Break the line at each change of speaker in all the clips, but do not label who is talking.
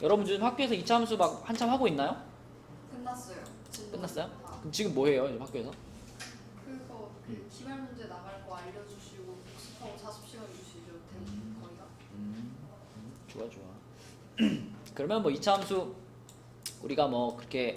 여러분 지금 학교에서 이차 함수 막 한참 하고 있나요?
끝났어요. 진도.
끝났어요?
아,
그럼 지금 뭐 해요? 지금 학교에서?
그거 그 기말 문제 나갈 거 알려주시고 복습하고 자습 시간 주시죠. 거기가.
좋아 좋아. 그러면 뭐 이차 함수 우리가 뭐 그렇게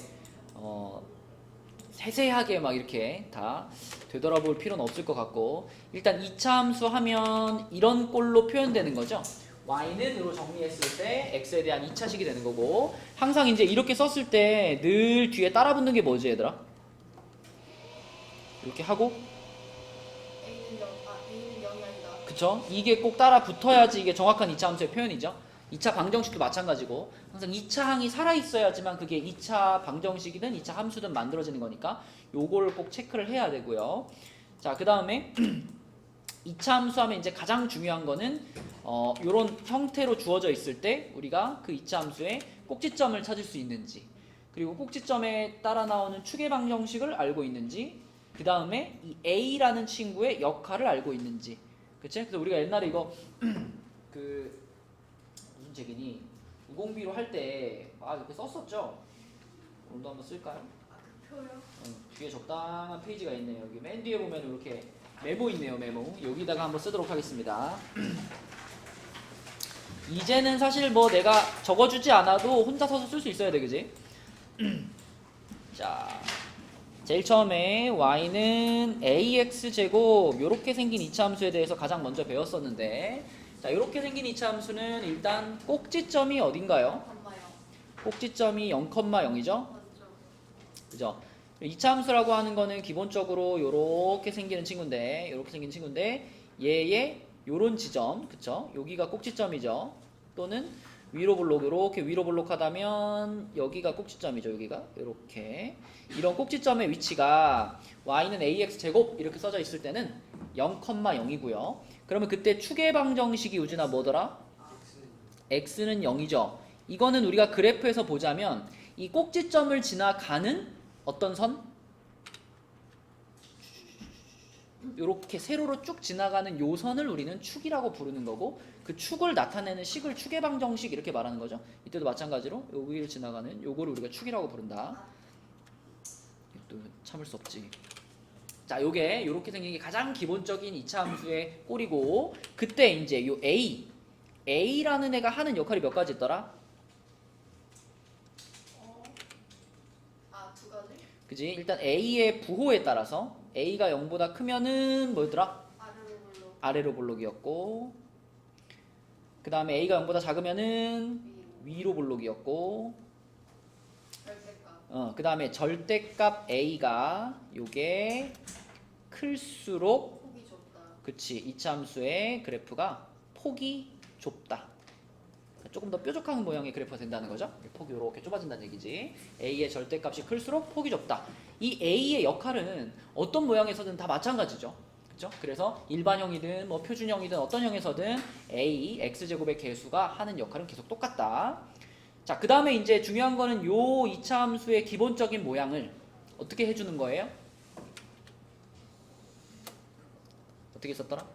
세세하게 막 이렇게 다 되돌아볼 필요는 없을 것 같고, 일단 이차 함수 하면 이런 꼴로 표현되는 거죠. y는으로 정리했을 때 x에 대한 2차식이 되는 거고, 항상 이제 이렇게 썼을 때 늘 뒤에 따라 붙는 게 뭐지 얘들아? 이렇게 하고,
A는 0이 아니다.
그쵸? 이게 꼭 따라 붙어야지 이게 정확한 이차 함수의 표현이죠. 2차 방정식도 마찬가지고, 항상 2차 항이 살아있어야지만 그게 2차 방정식이든 2차 함수든 만들어지는 거니까 요거를 꼭 체크를 해야 되고요. 자, 그 다음에 2차 함수 하면 이제 가장 중요한 거는 요런 형태로 주어져 있을 때 우리가 그 2차 함수의 꼭지점을 찾을 수 있는지, 그리고 꼭지점에 따라 나오는 추계 방정식을 알고 있는지, 그 다음에 이 A라는 친구의 역할을 알고 있는지. 그치? 그래서 우리가 옛날에 이거 그 무슨 책이니? 우공비로 할 때 이렇게 썼었죠? 오늘도 한번 쓸까요?
그 표요?
뒤에 적당한 페이지가 있네요. 여기 맨 뒤에 보면 이렇게 메모 있네요. 메모. 여기다가 한번 쓰도록 하겠습니다. 이제는 사실 뭐 내가 적어주지 않아도 혼자 서서 쓸 수 있어야 돼, 그지? 자, 제일 처음에 y는 ax제곱 요렇게 생긴 이차 함수에 대해서 가장 먼저 배웠었는데, 자, 요렇게 생긴 이차 함수는 일단 꼭지점이 어딘가요?
엄마요.
꼭지점이 0,0이죠?
맞죠.
그죠? 이차 함수라고 하는 거는 기본적으로 요렇게 생기는 친구인데, 요렇게 생긴 친구인데, 얘의 요런 지점, 그쵸? 여기가 꼭지점이죠. 또는 위로 볼록, 요렇게 위로 볼록하다면 여기가 꼭지점이죠. 여기가 요렇게. 이런 꼭지점의 위치가 y는 ax 제곱 이렇게 써져 있을 때는 0,0이고요. 그러면 그때 추계 방정식이 우진아 뭐더라? x는 0이죠. 이거는 우리가 그래프에서 보자면 이 꼭지점을 지나가는 어떤 선? 이렇게 세로로 쭉 지나가는 요 선을 우리는 축이라고 부르는 거고, 그 축을 나타내는 식을 추계 방정식 이렇게 말하는 거죠. 이때도 마찬가지로 여기를 지나가는 요거를 우리가 축이라고 부른다. 또 참을 수 없지. 자, 요게 요렇게 생긴 게 가장 기본적인 이차 함수의 꼴이고, 그때 이제 요 A라는 애가 하는 역할이 몇 가지 있더라?
두 가지?
그지? 일단 A의 부호에 따라서 A가 0보다 크면은 뭐였더라?
아래로 불러.
아래로 볼록이었고, 그 다음에 A가 0보다 작으면은 위로 볼록이었고,
절대값.
그 다음에 절대값 A가 요게 클수록,
폭이 좁다.
그치, 이차함수의 그래프가 폭이 좁다. 조금 더 뾰족한 모양의 그래프가 된다는 거죠. 폭이 이렇게 좁아진다는 얘기지. A의 절대값이 클수록 폭이 좁다. 이 A의 역할은 어떤 모양에서든 다 마찬가지죠. 그렇죠? 그래서 일반형이든 뭐 표준형이든 어떤 형에서든 A, x제곱의 개수가 하는 역할은 계속 똑같다. 자, 그 다음에 이제 중요한 거는 요 이차 함수의 기본적인 모양을 어떻게 해주는 거예요? 어떻게 썼더라?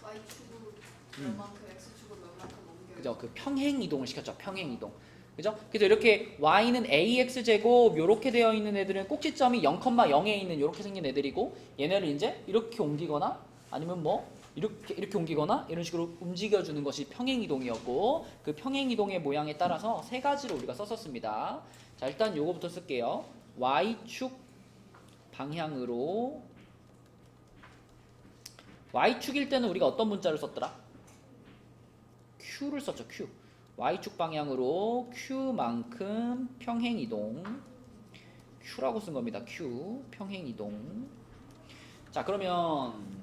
y축으로 몇만큼 x축으로 몇만큼 옮겨요.
그죠? 그 평행 이동을 시켰죠. 평행 이동. 그죠? 그래서 이렇게 y는 ax 제곱 요렇게 되어 있는 애들은 꼭지점이 0,0에 있는 요렇게 생긴 애들이고, 얘네를 이제 이렇게 옮기거나 아니면 뭐 이렇게 옮기거나 이런 식으로 움직여 주는 것이 평행 이동이었고, 그 평행 이동의 모양에 따라서 세 가지로 우리가 썼었습니다. 자, 일단 요거부터 쓸게요. y축 방향으로, y축일 때는 우리가 어떤 문자를 썼더라? q를 썼죠. q. y축 방향으로 q만큼 평행이동, q라고 쓴 겁니다. q 평행이동. 자, 그러면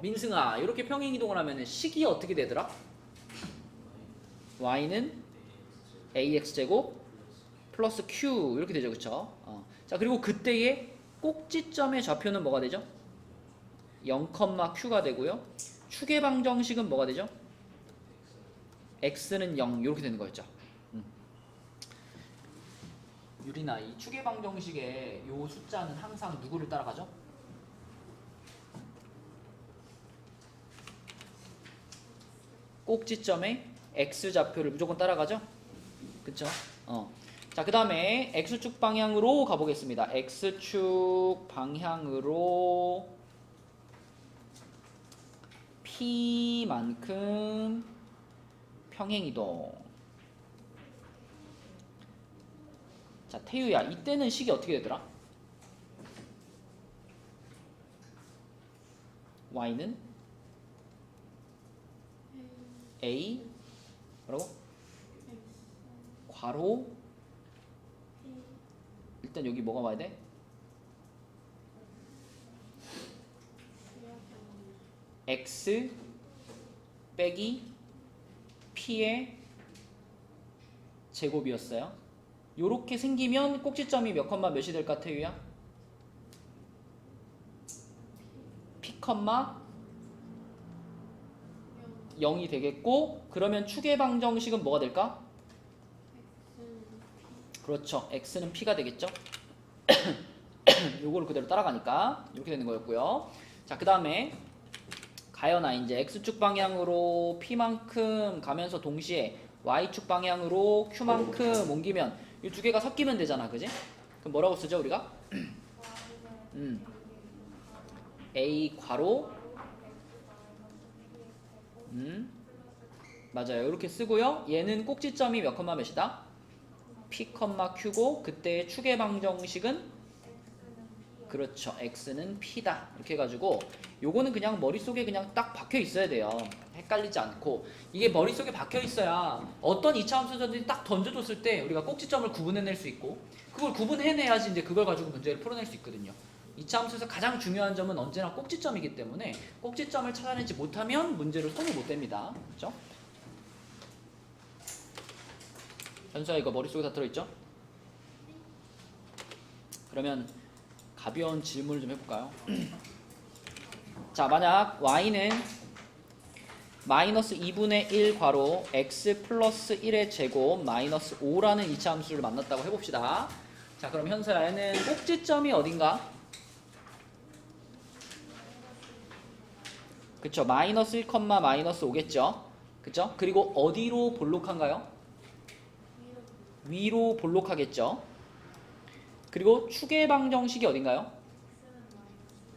민승아, 이렇게 평행이동을 하면 식이 어떻게 되더라? y는 ax제곱 플러스 q 이렇게 되죠. 그쵸? 자, 그리고 그때의 꼭지점의 좌표는 뭐가 되죠? 0,q가 되고요. 추계 방정식은 뭐가 되죠? x는 0 이렇게 되는 거였죠. 유리나, 이 추계 방정식의 요 숫자는 항상 누구를 따라가죠? 꼭지점에 x좌표를 무조건 따라가죠? 그쵸? 자, 그 다음에 x축 방향으로 가보겠습니다. x축 방향으로 p만큼 평행이동. 자, 태유야, 이때는 식이 어떻게 되더라? y는 a 뭐라고? 괄호 일단 여기 뭐가 와야 돼? x 빼기 p의 제곱이었어요. 요렇게 생기면 꼭지점이 몇 컴마 몇이 될까, 태유야? p 컴마 0이 되겠고, 그러면 축의 방정식은 뭐가 될까? 그렇죠. x는 p가 되겠죠. 요거를 그대로 따라가니까 이렇게 되는 거였고요. 자, 그 다음에 가연아, 이제 x축 방향으로 p만큼 가면서 동시에 y축 방향으로 q만큼 옮기면 이 두 개가 섞이면 되잖아, 그지? 그럼 뭐라고 쓰죠, 우리가? a 괄호 맞아요. 이렇게 쓰고요. 얘는 꼭지점이 몇 컴마 몇이다? p, q고 그때의 축의 방정식은 그렇죠. x는 p다. 이렇게 해가지고 요거는 그냥 머릿속에 그냥 딱 박혀 있어야 돼요. 헷갈리지 않고. 이게 머릿속에 박혀 있어야 어떤 2차 함수들이 딱 던져줬을 때 우리가 꼭지점을 구분해낼 수 있고, 그걸 구분해내야지 이제 그걸 가지고 문제를 풀어낼 수 있거든요. 2차 함수에서 가장 중요한 점은 언제나 꼭지점이기 때문에 꼭지점을 찾아내지 못하면 문제를 손을 못 댑니다. 그렇죠? 현수야, 이거 머릿속에 다 들어있죠? 그러면 가벼운 질문을 좀 해볼까요? 자, 만약 y는 마이너스 2분의 1 괄호 x 플러스 1의 제곱 마이너스 5라는 2차 함수를 만났다고 해봅시다. 자, 그럼 현수야, 얘는 꼭지점이 어딘가? 그쵸, 마이너스 1, 마이너스 5겠죠? 그쵸? 그리고 어디로 볼록한가요? 위로 볼록하겠죠? 그리고 축의 방정식이 어딘가요?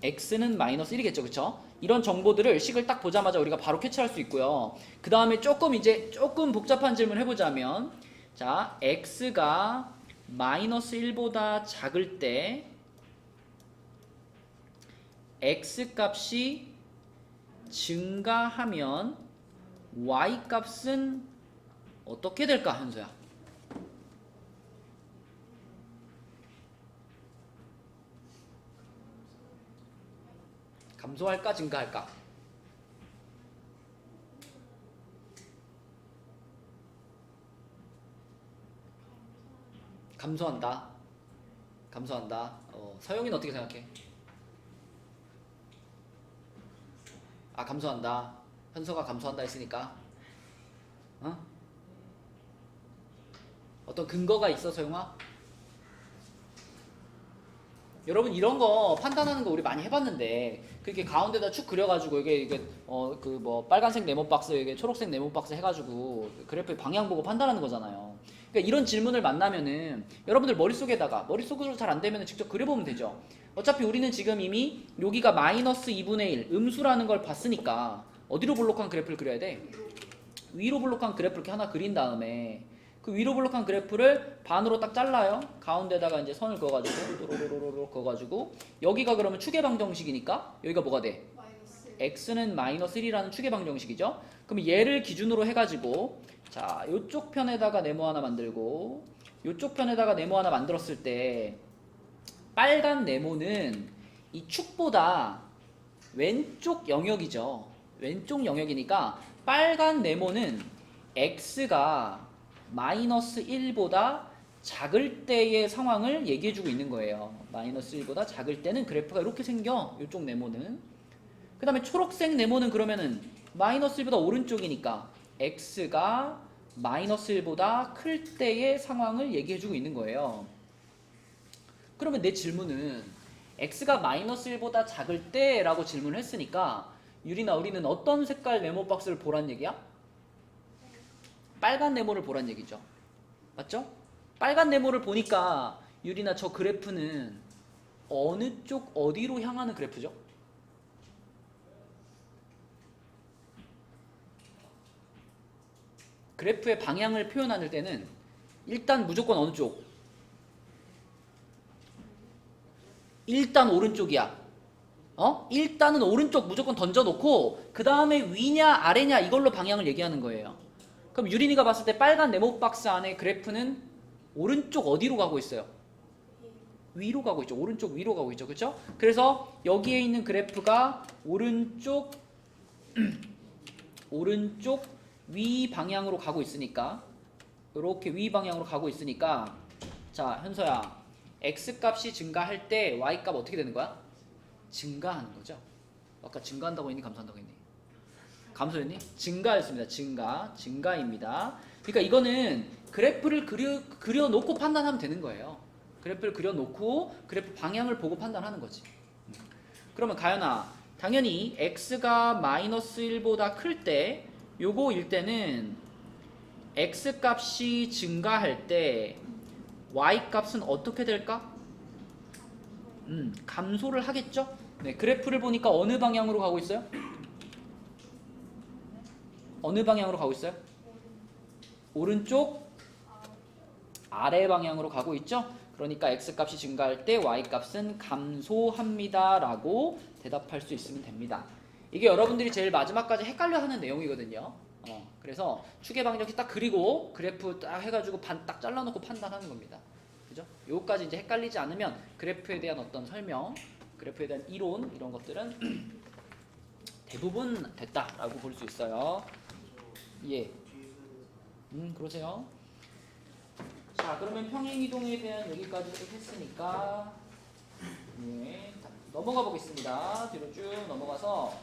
x는 마이너스 1이겠죠, 그쵸? 이런 정보들을 식을 딱 보자마자 우리가 바로 캐치할 수 있고요. 그 다음에 조금 복잡한 질문 해보자면, 자, x가 마이너스 1보다 작을 때 x 값이 증가하면 y 값은 어떻게 될까, 현수야? 감소할까, 증가할까? 감소한다. 감소한다. 서영이는 어떻게 생각해? 아, 감소한다. 현서가 감소한다 했으니까. 어떤 근거가 있어, 서영아? 여러분, 이런 거 판단하는 거 우리 많이 해봤는데, 그렇게 가운데다 축 그려가지고 이게 그 뭐 빨간색 네모 박스, 이게 초록색 네모 박스 해가지고 그래프의 방향 보고 판단하는 거잖아요. 그러니까 이런 질문을 만나면은 여러분들 머릿속으로 잘 안 되면 직접 그려보면 되죠. 어차피 우리는 지금 이미 여기가 마이너스 2분의 1 음수라는 걸 봤으니까 어디로 볼록한 그래프를 그려야 돼? 위로 볼록한 그래프를 이렇게 하나 그린 다음에 그 위로 볼록한 그래프를 반으로 딱 잘라요. 가운데다가 이제 선을 그어가지고 도로로로로 그어가지고 여기가 그러면 축의 방정식이니까 여기가 뭐가 돼? x는 마이너스 1이라는 축의 방정식이죠. 그럼 얘를 기준으로 해가지고 자, 요쪽 편에다가 네모 하나 만들고 요쪽 편에다가 네모 하나 만들었을 때 빨간 네모는 이 축보다 왼쪽 영역이죠. 왼쪽 영역이니까 빨간 네모는 x가 마이너스 1보다 작을 때의 상황을 얘기해주고 있는 거예요. 마이너스 1보다 작을 때는 그래프가 이렇게 생겨. 이쪽 네모는. 그 다음에 초록색 네모는 그러면은 마이너스 1보다 오른쪽이니까 x가 마이너스 1보다 클 때의 상황을 얘기해주고 있는 거예요. 그러면 내 질문은 x가 마이너스 1보다 작을 때 라고 질문을 했으니까 유리나 우리는 어떤 색깔 네모 박스를 보란 얘기야? 빨간 네모를 보란 얘기죠. 맞죠? 빨간 네모를 보니까 유리나 저 그래프는 어느 쪽 어디로 향하는 그래프죠? 그래프의 방향을 표현할 때는 일단 무조건 어느 쪽? 일단 오른쪽이야. 일단은 오른쪽 무조건 던져놓고 그 다음에 위냐 아래냐 이걸로 방향을 얘기하는 거예요. 그럼 유린이가 봤을 때 빨간 네모 박스 안에 그래프는 오른쪽 어디로 가고 있어요? 위로 가고 있죠. 오른쪽 위로 가고 있죠. 그렇죠? 그래서 여기에 있는 그래프가 오른쪽 위 방향으로 가고 있으니까 이렇게 위 방향으로 가고 있으니까 자 현서야 x 값이 증가할 때 y 값 어떻게 되는 거야? 증가하는 거죠. 아까 증가한다고 했니? 감소한다고 했니? 감소했니? 증가였습니다. 증가입니다. 그러니까 이거는 그래프를 그려놓고 판단하면 되는 거예요. 그래프를 그려놓고 그래프 방향을 보고 판단하는 거지. 그러면 가연아 당연히 x가 마이너스 1보다 클 때 요거일 때는 x 값이 증가할 때 y 값은 어떻게 될까? 감소를 하겠죠? 네, 그래프를 보니까 어느 방향으로 가고 있어요? 어느 방향으로 가고 있어요? 오른쪽 아래 방향으로 가고 있죠? 그러니까 x 값이 증가할 때 y 값은 감소합니다 라고 대답할 수 있으면 됩니다. 이게 여러분들이 제일 마지막까지 헷갈려 하는 내용이거든요. 그래서 추계 방정식 딱 그리고 그래프 딱 해가지고 딱 잘라놓고 판단하는 겁니다. 그죠? 요거까지 이제 헷갈리지 않으면 그래프에 대한 어떤 설명, 그래프에 대한 이론 이런 것들은 대부분 됐다라고 볼 수 있어요. 예. 그러세요. 자, 그러면 평행이동에 대한 얘기까지 했으니까 예, 넘어가 보겠습니다. 뒤로 쭉 넘어가서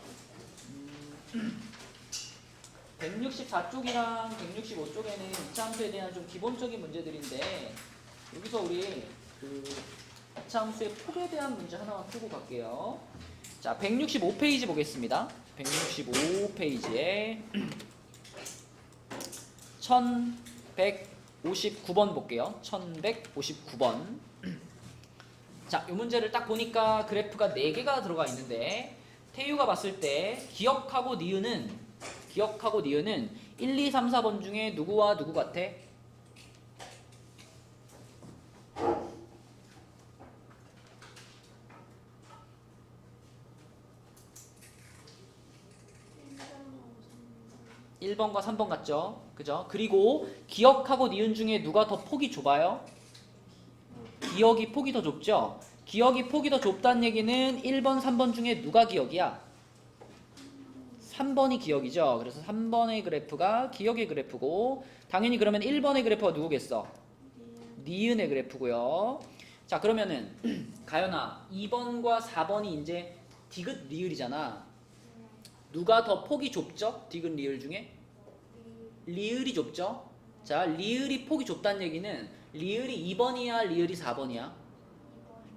164쪽이랑 165쪽에는 이차함수에 대한 좀 기본적인 문제들인데 여기서 우리 그 이차함수의 폭에 대한 문제 하나만 풀고 갈게요. 자, 165페이지 보겠습니다. 165페이지에 1159번 볼게요. 1159번. 자, 이 문제를 딱 보니까 그래프가 4개가 들어가 있는데 태유가 봤을 때 기억하고 니은은 1, 2, 3, 4번 중에 누구와 누구 같아? 1번과 3번 같죠? 그죠? 그리고 기억하고 니은 중에 누가 더 폭이 좁아요? 기억이 폭이 더 좁죠? 기억이 폭이 더 좁다는 얘기는 1번, 3번 중에 누가 기억이야? 3번이 기억이죠. 그래서 3번의 그래프가 기억의 그래프고 당연히 그러면 1번의 그래프가 누구겠어? 니은의 그래프고요. 자, 그러면은 가연아 2번과 4번이 이제 디귿 리을이잖아. 누가 더 폭이 좁죠? 디귿 리을 중에? 리을이 좁죠? 자, 리을이 폭이 좁다는 얘기는 리을이 2번이야, 리을이 4번이야?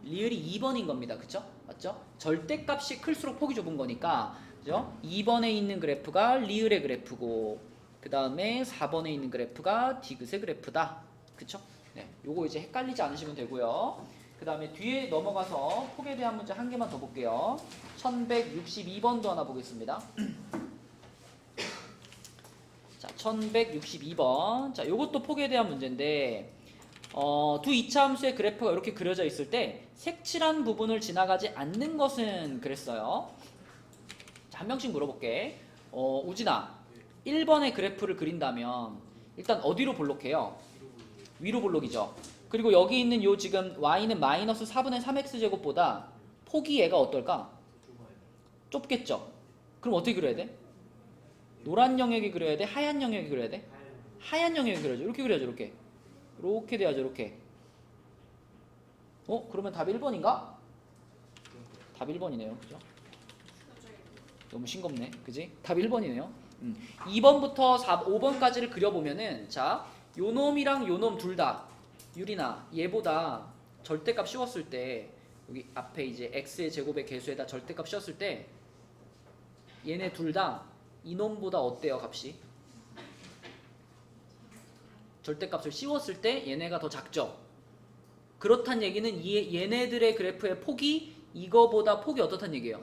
리을이 2번인 겁니다. 그쵸? 맞죠? 절대값이 클수록 폭이 좁은 거니까 그죠? 2번에 있는 그래프가 리을의 그래프고 그 다음에 4번에 있는 그래프가 디귿의 그래프다. 그쵸? 네, 요거 이제 헷갈리지 않으시면 되고요. 그 다음에 뒤에 넘어가서 폭에 대한 문제 한 개만 더 볼게요. 1162번도 하나 보겠습니다. 자, 1162번. 자, 요것도 폭에 대한 문제인데 두 이차함수의 그래프가 이렇게 그려져 있을 때 색칠한 부분을 지나가지 않는 것은 그랬어요. 자, 한 명씩 물어볼게. 우진아, 1번의 그래프를 그린다면 일단 어디로 볼록해요? 위로 볼록이죠. 그리고 여기 있는 요 지금 y는 마이너스 4분의 3x 제곱보다 폭이 얘가 어떨까? 좁겠죠. 그럼 어떻게 그려야 돼? 노란 영역이 그려야 돼? 하얀 영역이 그려야 돼? 하얀 영역이 그려야죠. 이렇게 그려야죠. 이렇게. 이렇게 돼야죠. 이렇게. 그러면 답이 1번인가? 답 1번이네요. 그죠? 너무 싱겁네. 그지? 답 1번이네요. 2번부터 5번까지를 그려보면은 자, 요놈이랑 요놈 둘 다 유리나 얘보다 절대값 씌웠을 때 여기 앞에 이제 x의 제곱의 개수에다 절대값 씌웠을 때 얘네 둘 다 이놈보다 어때요? 값이? 절대값을 씌웠을 때 얘네가 더 작죠. 그렇단 얘기는 얘네들의 그래프의 폭이 이거보다 폭이 어떻단 얘기예요?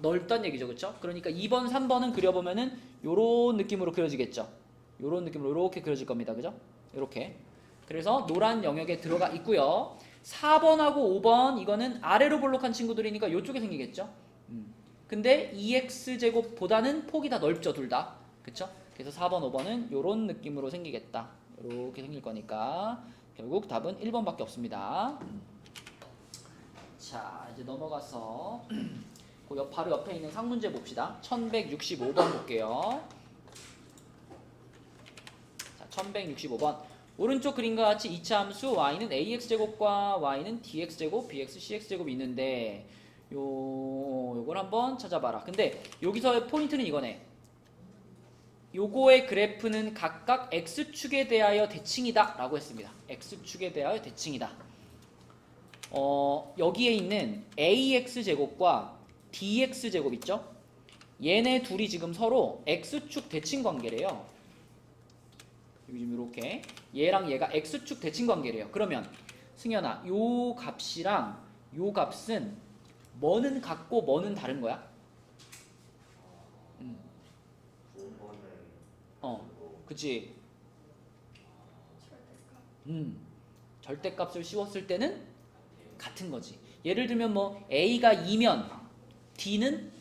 넓단 얘기죠. 그쵸? 그러니까 2번, 3번은 그려보면은 요런 느낌으로 그려지겠죠. 요런 느낌으로 이렇게 그려질 겁니다. 그죠? 이렇게. 그래서 노란 영역에 들어가 있고요. 4번하고 5번 이거는 아래로 볼록한 친구들이니까 요쪽에 생기겠죠. 근데 2x제곱보다는 폭이 다 넓죠. 둘 다. 그쵸? 그래서 4번, 5번은 요런 느낌으로 생기겠다. 이렇게 생길 거니까 결국 답은 1번밖에 없습니다. 자, 이제 넘어가서 그 바로 옆에 있는 상문제 봅시다. 1165번 볼게요. 자, 1165번. 오른쪽 그림과 같이 2차 함수 y는 ax제곱과 y는 dx제곱, bx, cx제곱이 있는데 요걸 한번 찾아봐라. 근데 여기서의 포인트는 이거네. 요거의 그래프는 각각 x축에 대하여 대칭이다 라고 했습니다. x축에 대하여 대칭이다. 여기에 있는 ax제곱과 dx제곱 있죠? 얘네 둘이 지금 서로 x축 대칭 관계래요. 여기 지금 이렇게 얘랑 얘가 x축 대칭 관계래요. 그러면 승현아, 요 값이랑 요 값은 뭐는 같고 뭐는 다른 거야? 그치? 절대값을 씌웠을 때는 같은 거지. 예를 들면 뭐 a가 2면 d는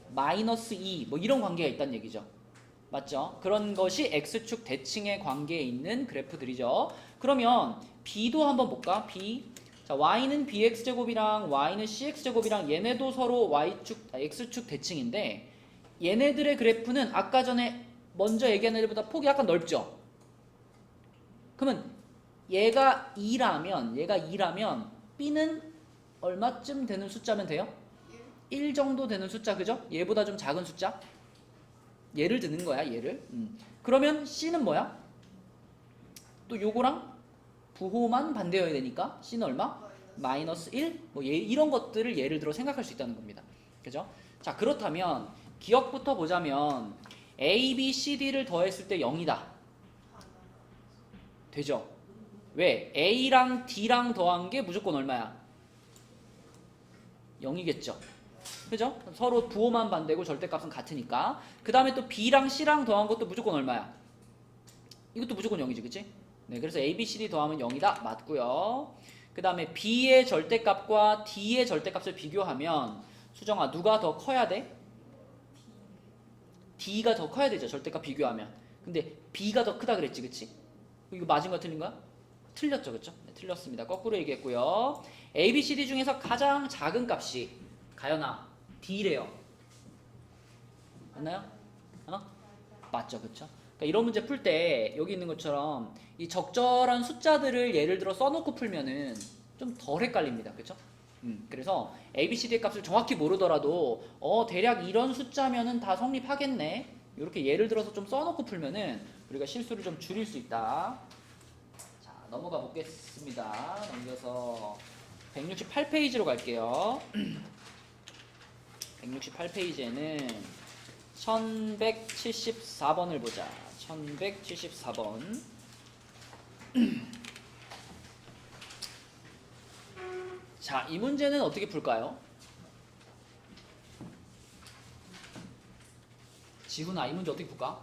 마이너스 2 뭐 이런 관계가 있다는 얘기죠. 맞죠? 그런 것이 x축 대칭의 관계에 있는 그래프들이죠. 그러면 b도 한번 볼까? b. 자, y는 bx제곱이랑 y는 cx제곱이랑 얘네도 서로 x축 대칭인데 얘네들의 그래프는 아까 전에 먼저 얘기한 애들보다 폭이 약간 넓죠? 그러면 얘가 2라면 b는 얼마쯤 되는 숫자면 돼요? 1 정도 되는 숫자, 그죠? 얘보다 좀 작은 숫자? 얘를 드는 거야, 얘를. 그러면 c는 뭐야? 또 요거랑 부호만 반대여야 되니까 c는 얼마? 마이너스 1? 뭐 이런 것들을 예를 들어 생각할 수 있다는 겁니다. 그죠? 자, 그렇다면 기억부터 보자면 A, B, C, D를 더했을 때 0이다. 되죠? 왜? A랑 D랑 더한 게 무조건 얼마야? 0이겠죠? 그죠? 서로 부호만 반대고 절대값은 같으니까. 그 다음에 또 B랑 C랑 더한 것도 무조건 얼마야? 이것도 무조건 0이지, 그치? 네, 그래서 A, B, C, D 더하면 0이다. 맞고요. 그 다음에 B의 절대값과 D의 절대값을 비교하면 수정아, 누가 더 커야 돼? D가 더 커야 되죠. 절대값 비교하면. 근데 B가 더 크다 그랬지, 그치? 이거 맞은 거야, 틀린 거야? 틀렸죠, 그쵸? 네, 틀렸습니다. 거꾸로 얘기했고요. A, B, C, D 중에서 가장 작은 값이 가연아, D래요. 맞나요? 맞죠, 그쵸? 그러니까 이런 문제 풀 때 여기 있는 것처럼 이 적절한 숫자들을 예를 들어 써놓고 풀면은 좀 덜 헷갈립니다, 그쵸? 그래서 A, B, C, D의 값을 정확히 모르더라도 대략 이런 숫자면은 다 성립하겠네. 이렇게 예를 들어서 좀 써놓고 풀면은 우리가 실수를 좀 줄일 수 있다. 자, 넘어가 보겠습니다. 넘겨서 168페이지로 갈게요. 168페이지에는 1174번을 보자. 1174번. 자, 이 문제는 어떻게 풀까요? 지훈아, 이 문제 어떻게 풀까?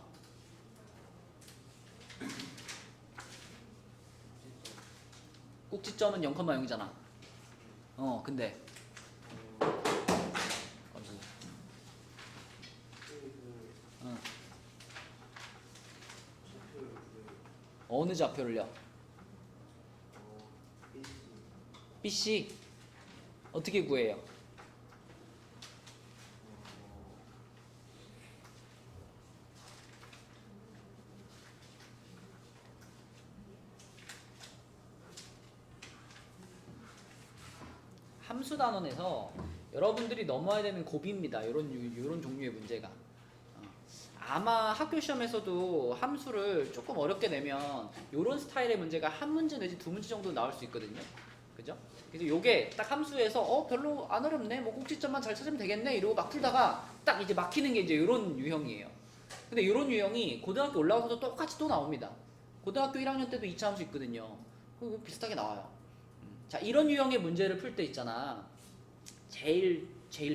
꼭지점은 0,0이잖아. 근데 어느 좌표를요? BC 어떻게 구해요? 함수 단원에서 여러분들이 넘어야 되는 고비입니다. 이런 종류의 문제가. 아마 학교 시험에서도 함수를 조금 어렵게 내면 이런 스타일의 문제가 한 문제 내지 두 문제 정도 나올 수 있거든요. 그죠? 그래서 요게 딱 함수에서 별로 안 어렵네, 뭐 꼭지점만 잘 찾으면 되겠네 이러고 막 풀다가 딱 이제 막히는 게 이제 이런 유형이에요. 근데 이런 유형이 고등학교 올라가서도 똑같이 또 나옵니다. 고등학교 1학년 때도 2차 함수 있거든요. 그거 비슷하게 나와요. 자, 이런 유형의 문제를 풀 때 있잖아. 제일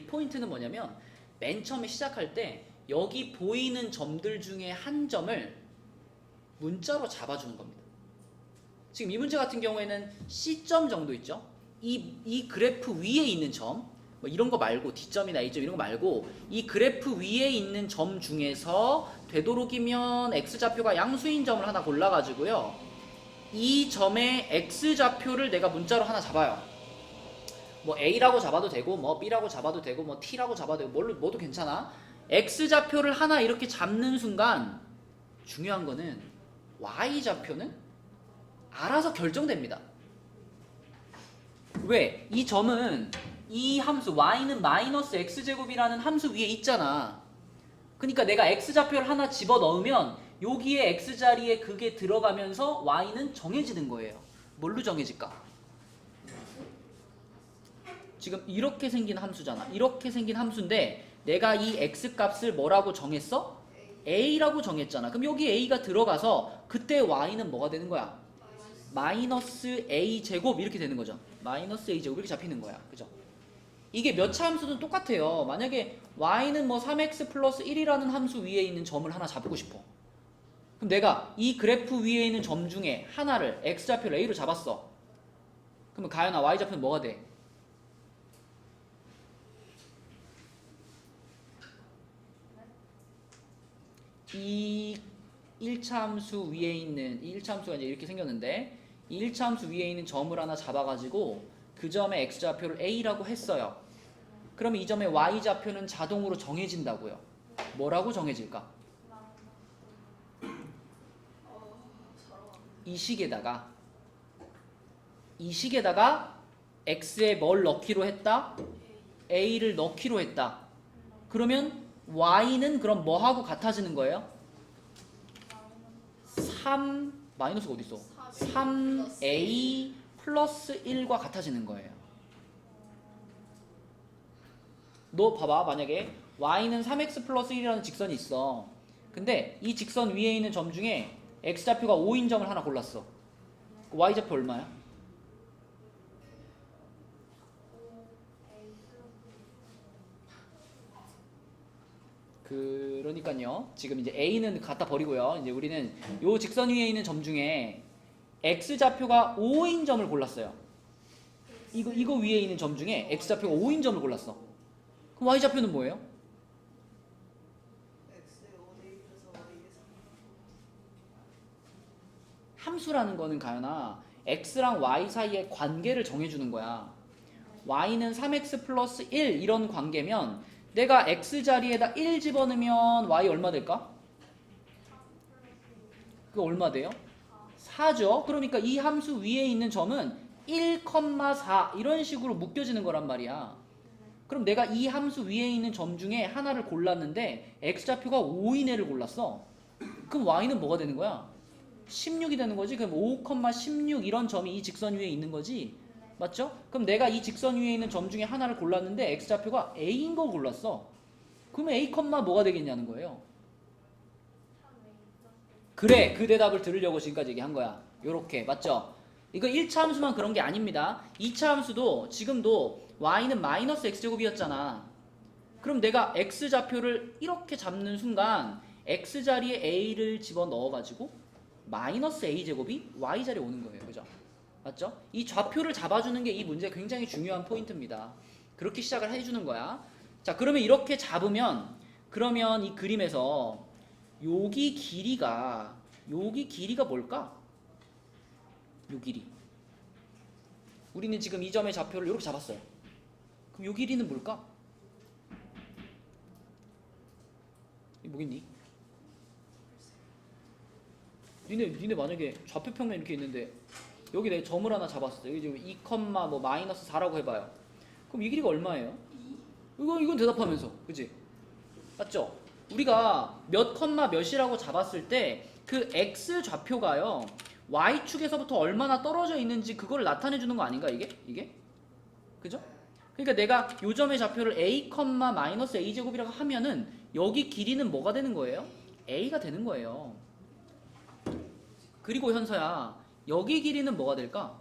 포인트는 뭐냐면 맨 처음에 시작할 때 여기 보이는 점들 중에 한 점을 문자로 잡아주는 겁니다. 지금 이 문제 같은 경우에는 C점 정도 있죠. 이 그래프 위에 있는 점, 뭐 이런 거 말고 D점이나 A점 이런 거 말고 이 그래프 위에 있는 점 중에서 되도록이면 X좌표가 양수인 점을 하나 골라가지고요. 이 점의 X좌표를 내가 문자로 하나 잡아요. 뭐 A라고 잡아도 되고 뭐 B라고 잡아도 되고 뭐 T라고 잡아도 되고 뭐도 괜찮아. X좌표를 하나 이렇게 잡는 순간 중요한 거는 Y좌표는 알아서 결정됩니다. 왜? 이 점은 이 함수 y는 마이너스 x제곱이라는 함수 위에 있잖아. 그러니까 내가 x좌표를 하나 집어넣으면 여기에 x자리에 그게 들어가면서 y는 정해지는 거예요. 뭘로 정해질까? 지금 이렇게 생긴 함수잖아. 이렇게 생긴 함수인데 내가 이 x값을 뭐라고 정했어? a라고 정했잖아. 그럼 여기 a가 들어가서 그때 y는 뭐가 되는 거야? 마이너스 a제곱 이렇게 되는 거죠. 마이너스 a제곱 이렇게 잡히는 거야. 그죠? 이게 몇 차 함수든 똑같아요. 만약에 y는 뭐 3x 플러스 1이라는 함수 위에 있는 점을 하나 잡고 싶어. 그럼 내가 이 그래프 위에 있는 점 중에 하나를 x좌표를 a로 잡았어. 그러면 가연아 y좌표는 뭐가 돼? 이 1차 함수 위에 있는 이 1차 함수가 이제 이렇게 생겼는데 이 1차 함수 위에 있는 점을 하나 잡아가지고 그 점의 x좌표를 a라고 했어요. 그러면 이 점의 y좌표는 자동으로 정해진다고요. 뭐라고 정해질까? 이 식에다가 x에 뭘 넣기로 했다? a를 넣기로 했다. 그러면 y는 그럼 뭐하고 같아지는 거예요? 3 마이너스가 어디 있어? 3a 플러스 1과 같아지는 거예요. 너 봐봐. 만약에 y는 3x 플러스 1이라는 직선이 있어. 근데 이 직선 위에 있는 점 중에 x좌표가 5인 점을 하나 골랐어. y좌표 얼마야? 그러니까요. 지금 이제 a는 갖다 버리고요. 이제 우리는 요 직선 위에 있는 점 중에 x좌표가 5인 점을 골랐어요. 이거 위에 있는 점 중에 x좌표가 5인 점을 골랐어. 그럼 y좌표는 뭐예요? 함수라는 거는 가연아 x랑 y 사이의 관계를 정해주는 거야. y는 3x 플러스 1 이런 관계면 내가 x자리에다 1 집어넣으면 y 얼마 될까? 그거 얼마 돼요? 4죠. 그러니까 이 함수 위에 있는 점은 1,4 이런 식으로 묶여지는 거란 말이야. 그럼 내가 이 함수 위에 있는 점 중에 하나를 골랐는데 x좌표가 5인 애를 골랐어. 그럼 y는 뭐가 되는 거야? 16이 되는 거지. 그럼 5,16 이런 점이 이 직선 위에 있는 거지. 맞죠? 그럼 내가 이 직선 위에 있는 점 중에 하나를 골랐는데 x좌표가 a인 거 골랐어. 그러면 a, 뭐가 되겠냐는 거예요. 그래, 그 대답을 들으려고 지금까지 얘기한 거야. 요렇게, 맞죠? 이거 1차 함수만 그런 게 아닙니다. 2차 함수도 지금도 y는 마이너스 x제곱이었잖아. 그럼 내가 x좌표를 이렇게 잡는 순간 x자리에 a를 집어넣어가지고 마이너스 a제곱이 y자리에 오는 거예요. 그죠? 맞죠? 이 좌표를 잡아주는 게 이 문제의 굉장히 중요한 포인트입니다. 그렇게 시작을 해주는 거야. 자, 그러면 이렇게 잡으면 그러면 이 그림에서 여기 길이가 뭘까? 요 길이. 우리는 지금 이 점의 좌표를 이렇게 잡았어요. 그럼 요 길이는 뭘까? 뭐겠니? 니네 만약에 좌표 평면 이렇게 있는데 여기 내 점을 하나 잡았어. 여기 지금 2, 뭐 마이너스 4라고 해봐요. 그럼 이 길이가 얼마예요? 이건 대답하면서, 그지? 맞죠? 우리가 몇 몇이라고 잡았을 때 그 x 좌표가요 y축에서부터 얼마나 떨어져 있는지 그걸 나타내 주는 거 아닌가 이게? 그죠? 그러니까 내가 요 점의 좌표를 a, 마이너스 a제곱이라고 하면은 여기 길이는 뭐가 되는 거예요? a가 되는 거예요. 그리고 현서야, 여기 길이는 뭐가 될까?